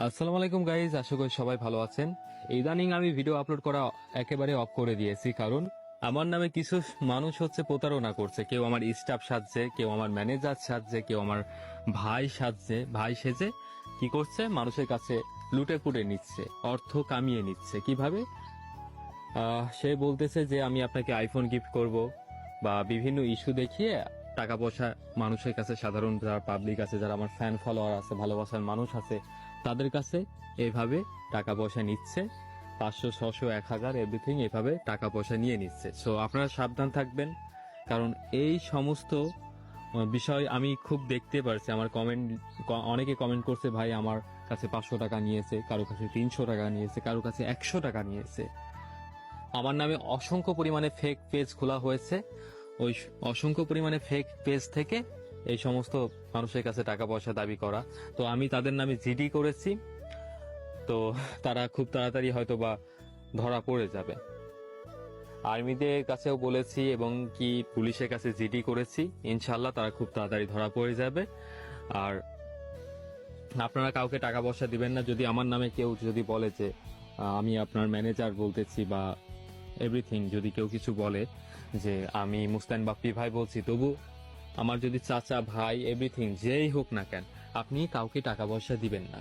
আসসালামু আলাইকুম গাইজ, আশা করি সবাই ভালো আছেন। ইদানিং আমি ভিডিও আপলোড করা একেবারে অফ করে দিয়েছি, কারণ আমার নামে কিছু মানুষ হচ্ছে প্রতারণা করছে। কেউ আমার স্টাফ সাজছে, কেউ আমার ম্যানেজার সাজছে, কেউ আমার ভাই সাজছে, ভাই সেজে কি করছে, মানুষের কাছে লুটে পুটে নিচ্ছে, অর্থ কামিয়ে নিচ্ছে। কিভাবে? সে বলতেছে যে আমি আপনাকে আইফোন গিফট করব, বা বিভিন্ন ইস্যু দেখিয়ে টাকা পয়সা মানুষের কাছে, সাধারণ যারা পাবলিক আছে, যারা আমার ফ্যান ফলোয়ার আছে, ভালোবাসার মানুষ আছে, তাদের কাছে এইভাবে টাকা পয়সা নিচ্ছে। 500, 600, 1000 এভরিথিং এভাবে টাকা পয়সা নিয়ে নিচ্ছে। সো আপনারা সাবধান থাকবেন, কারণ এই সমস্ত বিষয় আমি খুব দেখতে পারছি। আমার অনেকে কমেন্ট করছে, ভাই আমার কাছে 500 টাকা নিয়েছে, কারো কাছে 300 টাকা নিয়েছে, কারো কাছে 100 টাকা নিয়েছে। আমার নামে অসংখ্য পরিমাণে ফেক পেজ খোলা হয়েছে। ওই অসংখ্য পরিমাণে ফেক পেজ থেকে এই সমস্ত মানুষের কাছে টাকা পয়সা দাবি করা। তো আমি তাদের নামে জিডি করেছি। তো তারা খুব তাড়াতাড়ি হয়তো বা ধরা পড়ে যাবে। আর্মিদের কাছেও বলেছি এবং কি পুলিশের কাছে জিডি করেছি। ইনশাল্লাহ তারা খুব তাড়াতাড়ি ধরা পড়ে যাবে। আর আপনারা কাউকে টাকা পয়সা দিবেন না। যদি আমার নামে কেউ যদি বলে যে আমি আপনার ম্যানেজার বলতেছি বা এভরিথিং, যদি কেউ কিছু বলে যে আমি মুস্তান বাপ্পি ভাই বলছি, তবু আমার যদি চাচা, ভাই, এভরিথিং যেই হোক না কেন, আপনি কাউকে টাকা পয়সা দিবেন না।